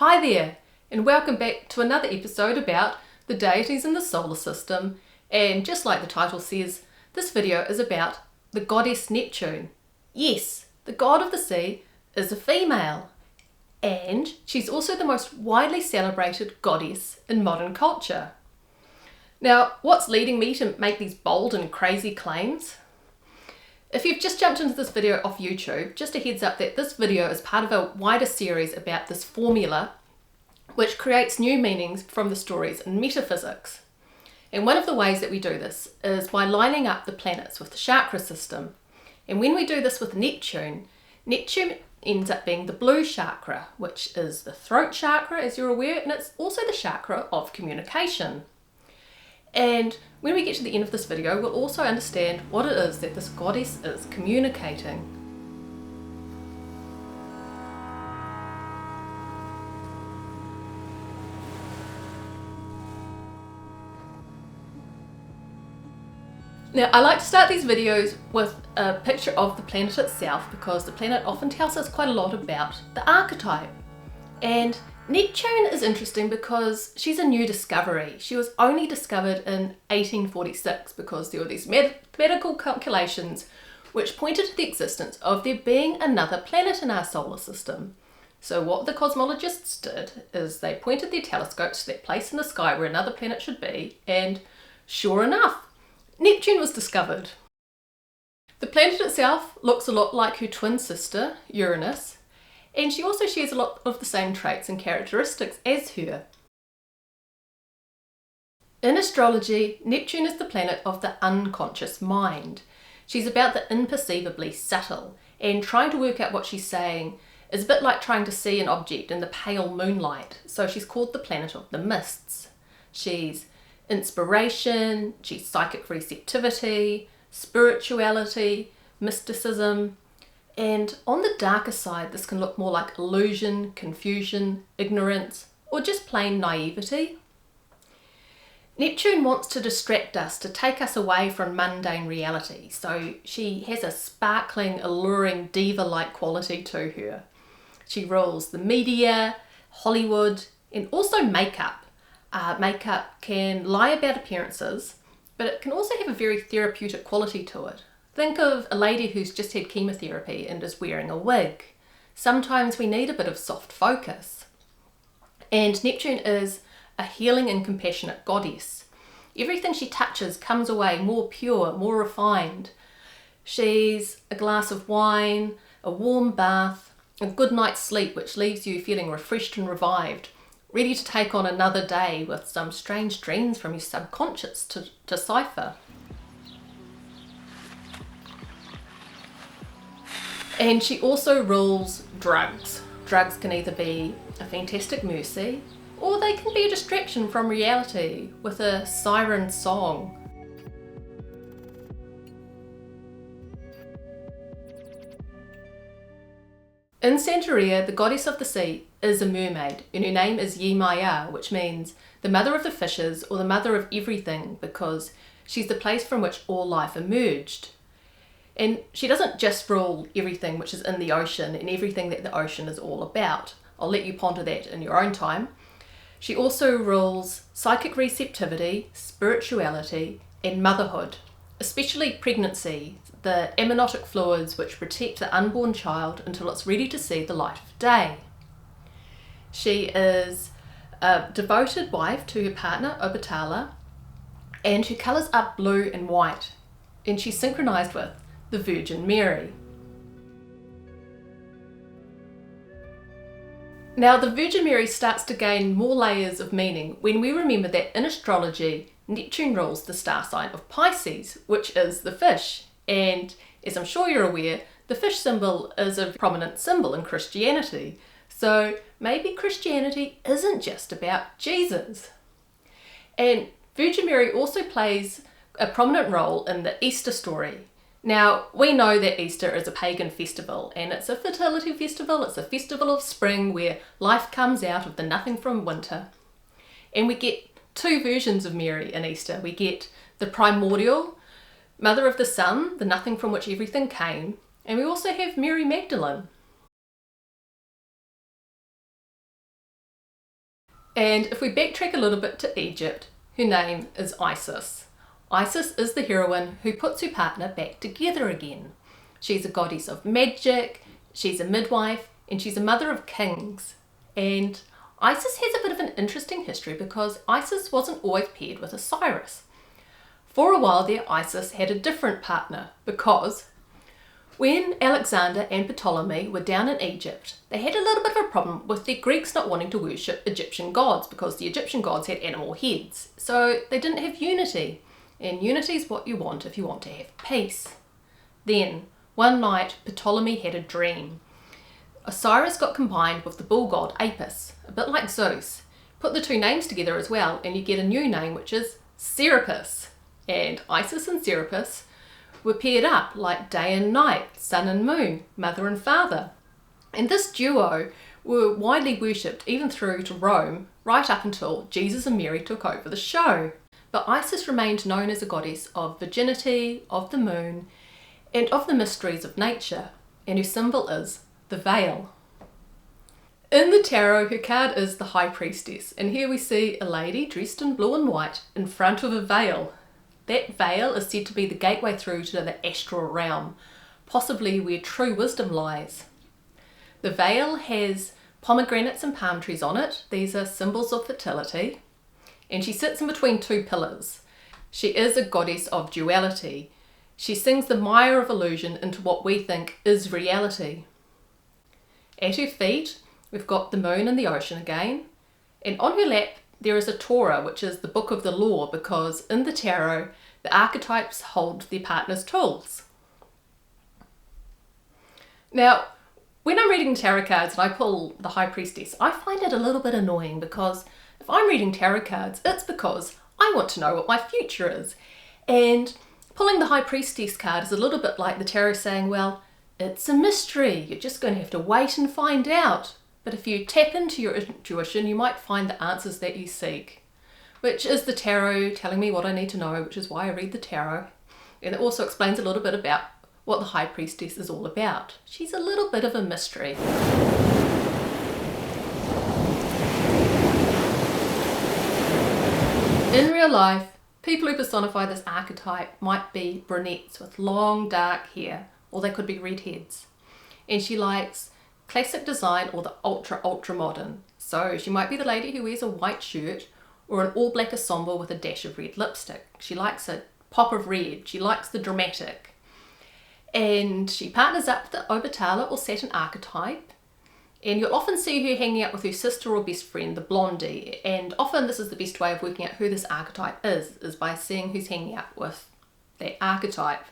Hi there, and welcome back to another episode about the deities in the solar system. And just like the title says, this video is about the goddess Neptune. Yes, the god of the sea is a female, and she's also the most widely celebrated goddess in modern culture. Now, what's leading me to make these bold and crazy claims? If you've just jumped into this video off YouTube, just a heads up that this video is part of a wider series about this formula which creates new meanings from the stories in metaphysics. And one of the ways that we do this is by lining up the planets with the chakra system. And when we do this with Neptune, Neptune ends up being the blue chakra, which is the throat chakra, as you're aware, and it's also the chakra of communication. And when we get to the end of this video, we'll also understand what it is that this goddess is communicating. Now, I like to start these videos with a picture of the planet itself because the planet often tells us quite a lot about the archetype. And Neptune is interesting because she's a new discovery. She was only discovered in 1846 because there were these mathematical calculations which pointed to the existence of there being another planet in our solar system. So what the cosmologists did is they pointed their telescopes to that place in the sky where another planet should be, and sure enough, Neptune was discovered. The planet itself looks a lot like her twin sister, Uranus, and she also shares a lot of the same traits and characteristics as her. In astrology, Neptune is the planet of the unconscious mind. She's about the imperceivably subtle, and trying to work out what she's saying is a bit like trying to see an object in the pale moonlight, so she's called the planet of the mists. She's inspiration, she's psychic receptivity, spirituality, mysticism, and on the darker side this can look more like illusion, confusion, ignorance, or just plain naivety. Neptune wants to distract us, to take us away from mundane reality, so she has a sparkling, alluring, diva-like quality to her. She rules the media, Hollywood, and also makeup. Makeup can lie about appearances, but it can also have a very therapeutic quality to it. Think of a lady who's just had chemotherapy and is wearing a wig. Sometimes we need a bit of soft focus. And Neptune is a healing and compassionate goddess. Everything she touches comes away more pure, more refined. She's a glass of wine, a warm bath, a good night's sleep which leaves you feeling refreshed and revived, ready to take on another day with some strange dreams from your subconscious to decipher. And she also rules drugs. Drugs can either be a fantastic mercy, or they can be a distraction from reality with a siren song. In Santería, the goddess of the sea is a mermaid, and her name is Maya, which means the mother of the fishes or the mother of everything, because she's the place from which all life emerged. And she doesn't just rule everything which is in the ocean and everything that the ocean is all about. I'll let you ponder that in your own time. She also rules psychic receptivity, spirituality, and motherhood, especially pregnancy, the amniotic fluids which protect the unborn child until it's ready to see the light of day. She is a devoted wife to her partner, Obatala, and her colours are blue and white, and she's synchronized with the Virgin Mary. Now, the Virgin Mary starts to gain more layers of meaning when we remember that in astrology, Neptune rules the star sign of Pisces, which is the fish. And as I'm sure you're aware, the fish symbol is a prominent symbol in Christianity. So maybe Christianity isn't just about Jesus. And Virgin Mary also plays a prominent role in the Easter story. Now, we know that Easter is a pagan festival, and it's a fertility festival, it's a festival of spring where life comes out of the nothing from winter. And we get two versions of Mary in Easter. We get the primordial, mother of the sun, the nothing from which everything came, and we also have Mary Magdalene. And if we backtrack a little bit to Egypt, her name is Isis. Isis is the heroine who puts her partner back together again. She's a goddess of magic, she's a midwife, and she's a mother of kings. And Isis has a bit of an interesting history because Isis wasn't always paired with Osiris. For a while there, Isis had a different partner because when Alexander and Ptolemy were down in Egypt, they had a little bit of a problem with the Greeks not wanting to worship Egyptian gods because the Egyptian gods had animal heads. So they didn't have unity. And unity is what you want if you want to have peace. Then, one night, Ptolemy had a dream. Osiris got combined with the bull god Apis, a bit like Zeus. Put the two names together as well and you get a new name, which is Serapis. And Isis and Serapis were paired up like day and night, sun and moon, mother and father. And this duo were widely worshipped even through to Rome, right up until Jesus and Mary took over the show. But Isis remained known as a goddess of virginity, of the moon, and of the mysteries of nature, and her symbol is the veil. In the tarot, her card is the High Priestess, and here we see a lady dressed in blue and white in front of a veil. That veil is said to be the gateway through to the astral realm, possibly where true wisdom lies. The veil has pomegranates and palm trees on it. These are symbols of fertility. And she sits in between two pillars. She is a goddess of duality. She sings the mire of illusion into what we think is reality. At her feet, we've got the moon and the ocean again. And on her lap, there is a Torah, which is the book of the law, because in the tarot, the archetypes hold their partner's tools. Now, when I'm reading tarot cards and I pull the High Priestess, I find it a little bit annoying because if I'm reading tarot cards, it's because I want to know what my future is. And pulling the High Priestess card is a little bit like the tarot saying, well, it's a mystery. You're just going to have to wait and find out. But if you tap into your intuition, you might find the answers that you seek, which is the tarot telling me what I need to know, which is why I read the tarot. And it also explains a little bit about what the High Priestess is all about. She's a little bit of a mystery. In real life, people who personify this archetype might be brunettes with long dark hair, or they could be redheads. And she likes classic design or the ultra modern. So she might be the lady who wears a white shirt or an all black ensemble with a dash of red lipstick. She likes a pop of red. She likes the dramatic. And she partners up the Obatala or Saturn archetype. And you'll often see her hanging out with her sister or best friend, the blondie. And often this is the best way of working out who this archetype is by seeing who's hanging out with that archetype.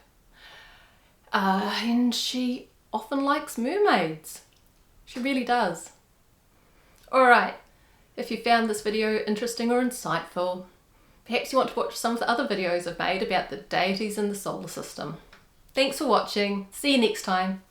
And she often likes mermaids. She really does. Alright, if you found this video interesting or insightful, perhaps you want to watch some of the other videos I've made about the deities in the solar system. Thanks for watching. See you next time.